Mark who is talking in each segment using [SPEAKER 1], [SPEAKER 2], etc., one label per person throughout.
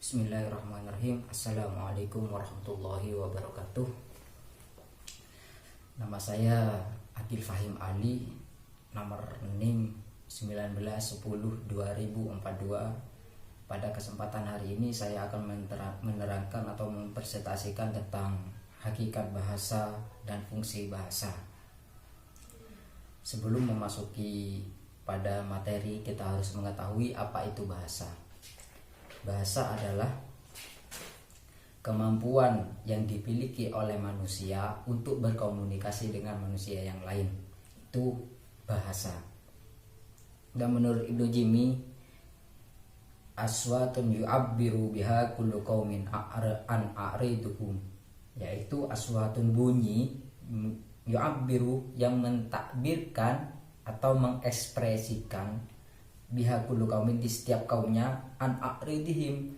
[SPEAKER 1] Bismillahirrahmanirrahim. Assalamualaikum warahmatullahi wabarakatuh. Nama saya Akil Fahim Ali, nomor NIM 1910-2042. Pada kesempatan hari ini saya akan menerangkan atau mempresentasikan tentang hakikat bahasa dan fungsi bahasa. Sebelum memasuki pada materi, kita harus mengetahui apa itu bahasa. Bahasa adalah kemampuan yang dimiliki oleh manusia untuk berkomunikasi dengan manusia yang lain. Itu bahasa. Dan menurut Ibnu Jimi, aswatun yu'abbiru biha kullu qaumin an a'riduhum, yaitu aswatun bunyi yu'abbiru yang mentakbirkan atau mengekspresikan biha kullu qaumin di setiap kaumnya an a'ridihim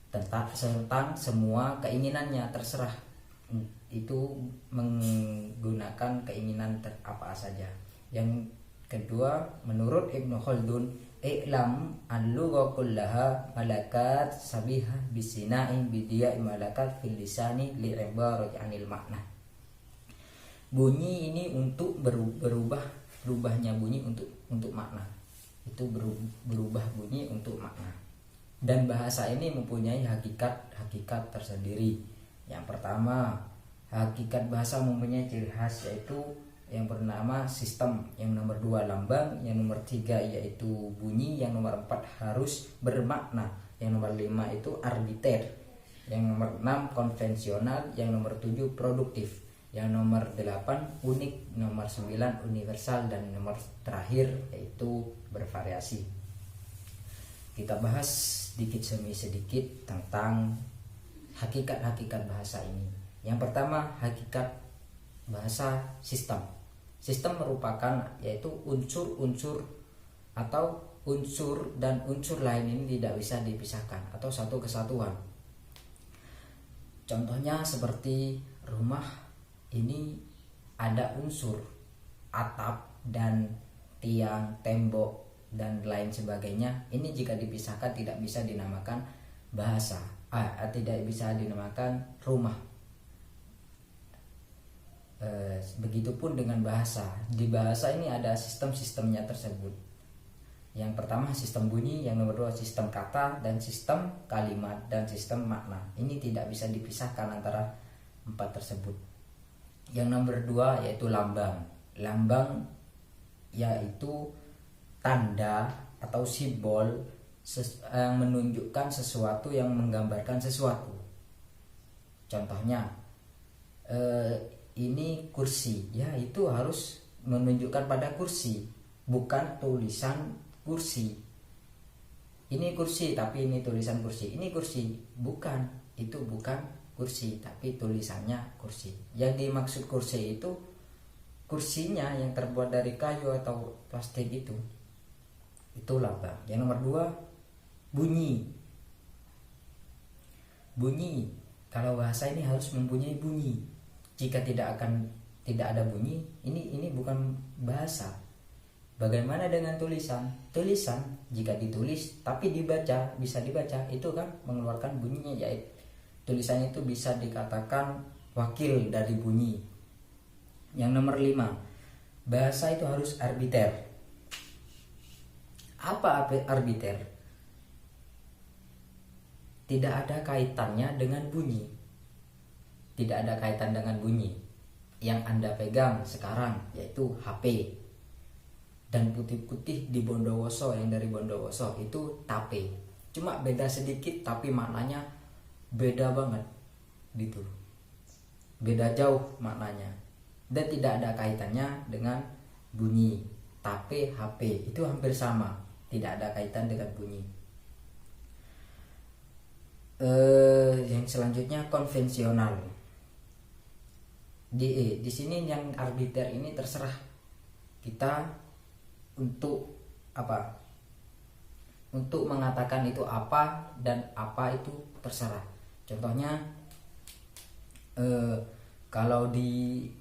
[SPEAKER 1] tentang semua keinginannya, terserah itu menggunakan keinginan apa saja. Yang kedua, menurut Ibnu Khaldun, i'lam al-lugha kullaha malakat sabihah bisina'in bidiya malakat fil lisani li'ibarati anil makna. Bunyi ini untuk berubahnya bunyi untuk makna. Itu berubah bunyi untuk makna. Dan bahasa ini mempunyai hakikat tersendiri. Yang pertama, hakikat bahasa mempunyai ciri khas, yaitu yang bernama sistem, yang nomor 2 lambang, yang nomor 3 yaitu bunyi, yang nomor 4 harus bermakna, yang nomor 5 itu arbiter, yang nomor 6 konvensional, yang nomor 7 produktif, yang nomor 8 unik, nomor 9 universal, dan nomor terakhir yaitu bervariasi. Kita bahas sedikit tentang hakikat bahasa ini. Yang pertama, hakikat bahasa sistem. Sistem merupakan yaitu unsur-unsur atau unsur dan unsur lain ini tidak bisa dipisahkan atau satu kesatuan. Contohnya seperti rumah. Ini ada unsur atap dan tiang, tembok, dan lain sebagainya. Ini jika dipisahkan tidak bisa dinamakan bahasa, tidak bisa dinamakan rumah. Begitupun dengan bahasa. Di bahasa ini ada sistem-sistemnya tersebut. Yang pertama sistem bunyi, yang nomor 2 sistem kata, dan sistem kalimat, dan sistem makna. Ini tidak bisa dipisahkan antara 4 tersebut. Yang nomor 2 yaitu lambang. Lambang yaitu tanda atau simbol yang menunjukkan sesuatu, yang menggambarkan sesuatu. Contohnya ini kursi, ya itu harus menunjukkan pada kursi, bukan tulisan kursi. Ini kursi tapi ini tulisan kursi. Ini kursi, bukan, itu bukan kursi tapi tulisannya kursi. Yang dimaksud kursi itu kursinya yang terbuat dari kayu atau plastik itu lambang. Yang nomor 2 bunyi. Bunyi, kalau bahasa ini harus mempunyai bunyi. Jika tidak ada bunyi, ini bukan bahasa. Bagaimana dengan tulisan? Tulisan jika ditulis tapi bisa dibaca, itu kan mengeluarkan bunyinya, yaitu tulisannya itu bisa dikatakan wakil dari bunyi. Yang nomor 5, bahasa itu harus arbiter. Apa arbiter? Tidak ada kaitannya dengan bunyi. Tidak ada kaitan dengan bunyi. Yang Anda pegang sekarang yaitu HP. Dan putih-putih di Bondowoso, yang dari Bondowoso itu tape. Cuma beda sedikit tapi maknanya beda banget gitu, beda jauh maknanya, dan tidak ada kaitannya dengan bunyi. Tape, HP itu hampir sama, tidak ada kaitan dengan bunyi. Yang selanjutnya konvensional. Di sini yang arbiter ini terserah kita untuk apa, untuk mengatakan itu apa dan apa itu terserah. Contohnya kalau di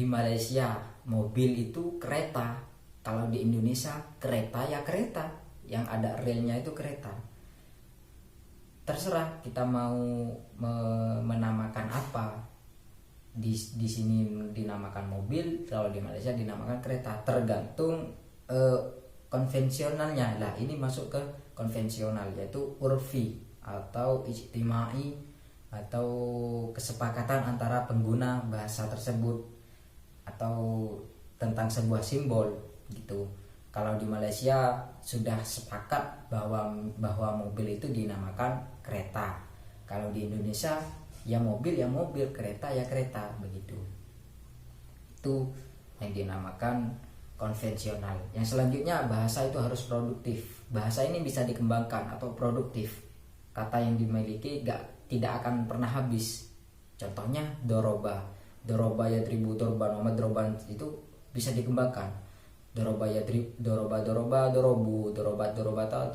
[SPEAKER 1] Malaysia mobil itu kereta, kalau di Indonesia kereta ya kereta, yang ada relnya itu kereta. terserah kita mau menamakan apa. Di sini dinamakan mobil, kalau di Malaysia dinamakan kereta, tergantung konvensionalnya. Lah ini masuk ke konvensional, yaitu urfi atau ijtimai atau kesepakatan antara pengguna bahasa tersebut atau tentang sebuah simbol gitu. Kalau di Malaysia sudah sepakat bahwa mobil itu dinamakan kereta. Kalau di Indonesia ya mobil, kereta ya kereta, begitu. Itu yang dinamakan konvensional. Yang selanjutnya, bahasa itu harus produktif. Bahasa ini bisa dikembangkan atau produktif. Kata yang dimiliki tidak akan pernah habis. Contohnya doroba ya tribu dorban Muhammad doroban itu bisa dikembangkan. Doroba ya doroba dorobu dorobata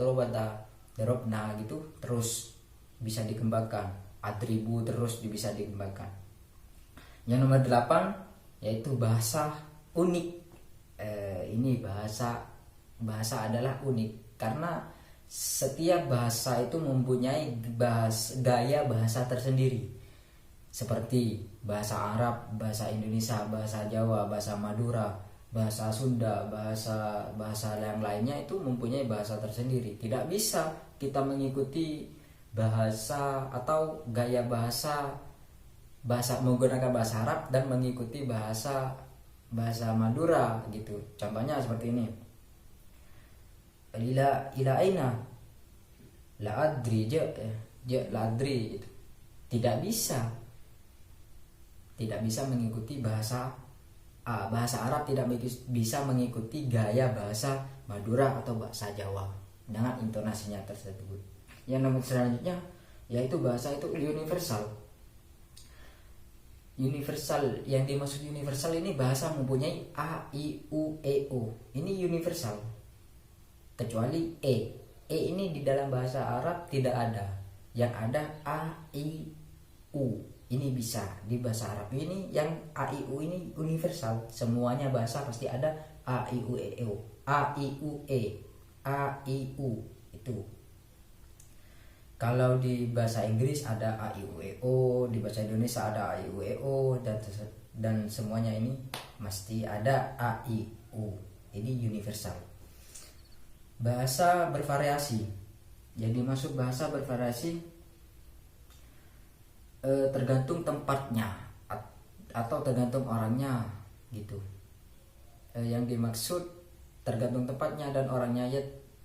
[SPEAKER 1] dorobna gitu, terus bisa dikembangkan. Atribu terus bisa dikembangkan. Yang nomor 8 yaitu bahasa unik. Ini bahasa adalah unik karena setiap bahasa itu mempunyai gaya bahasa tersendiri. Seperti bahasa Arab, bahasa Indonesia, bahasa Jawa, bahasa Madura, bahasa Sunda, bahasa yang lainnya itu mempunyai bahasa tersendiri. Tidak bisa kita mengikuti bahasa atau gaya bahasa menggunakan bahasa Arab dan mengikuti bahasa Madura gitu. Contohnya seperti ini. Ila aina la adri la adri gitu. Tidak bisa mengikuti bahasa Arab, tidak bisa mengikuti gaya bahasa Madura atau bahasa Jawa dengan intonasinya tersebut. Yang nomor selanjutnya yaitu bahasa itu universal. Yang dimaksud universal ini bahasa mempunyai a, i, u, e, o. Ini universal. Kecuali e. E ini di dalam bahasa Arab tidak ada. Yang ada a, i, u. Ini bisa di bahasa Arab. Ini yang a, i, u ini universal. Semuanya bahasa pasti ada a, i, u, e, o. A, i, u, e. A, i, u itu. Kalau di bahasa Inggris ada a, i, u, e, o, di bahasa Indonesia ada a, i, u, e, o, dan semuanya ini mesti ada a, i, u. Ini universal. Bahasa bervariasi. Jadi masuk bahasa bervariasi tergantung tempatnya atau tergantung orangnya gitu. Yang dimaksud tergantung tempatnya dan orangnya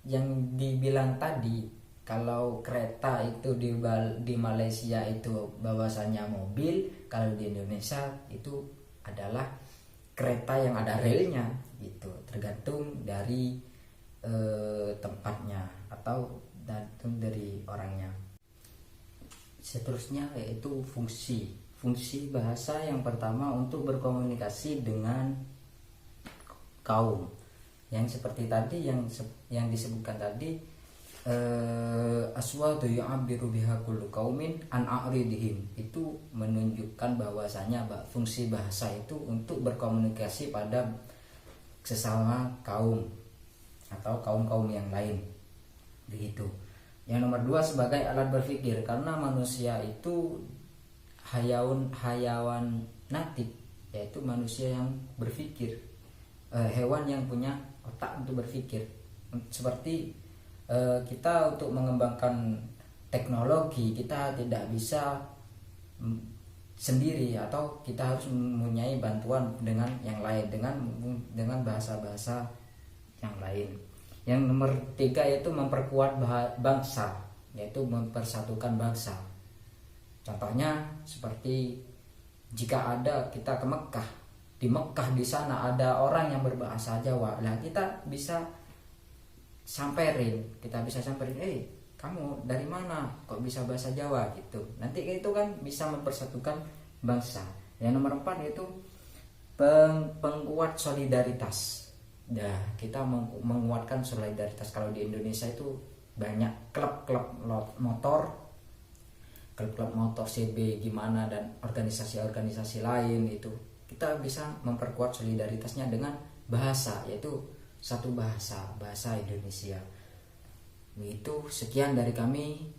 [SPEAKER 1] yang dibilang tadi. Kalau kereta itu di Malaysia itu bahwasanya mobil, kalau di Indonesia itu adalah kereta yang ada relnya gitu. Tergantung dari tempatnya atau tergantung dari orangnya. Seterusnya yaitu fungsi bahasa. Yang pertama untuk berkomunikasi dengan kaum. Yang seperti tadi yang disebutkan tadi, aswatu yu'abbiru biha kullu qaumin an a'ridihim, itu menunjukkan bahwasanya fungsi bahasa itu untuk berkomunikasi pada sesama kaum atau kaum-kaum yang lain begitu. Yang nomor 2 sebagai alat berpikir, karena manusia itu hayawan natik, yaitu manusia yang berpikir, hewan yang punya otak untuk berpikir. Seperti kita untuk mengembangkan teknologi, kita tidak bisa sendiri atau kita harus mempunyai bantuan dengan yang lain, dengan bahasa-bahasa yang lain. Yang nomor 3 yaitu memperkuat bangsa, yaitu mempersatukan bangsa. Contohnya seperti jika ada kita ke Mekah, di Mekah di sana ada orang yang berbahasa Jawa, lah kita bisa samperin, kamu dari mana kok bisa bahasa Jawa gitu. Nanti itu kan bisa mempersatukan bangsa. Yang nomor 4 yaitu penguat solidaritas. Nah, kita menguatkan solidaritas. Kalau di Indonesia itu banyak klub-klub motor CB gimana dan organisasi-organisasi lain itu. Kita bisa memperkuat solidaritasnya dengan bahasa, yaitu satu bahasa Indonesia. Itu sekian dari kami.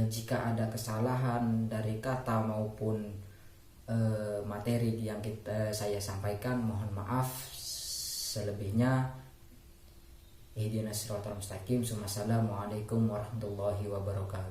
[SPEAKER 1] Jika ada kesalahan dari kata maupun materi yang saya sampaikan, mohon maaf. Selebihnya, ihdinas siratal mustaqim. Assalamualaikum warahmatullahi wabarakatuh.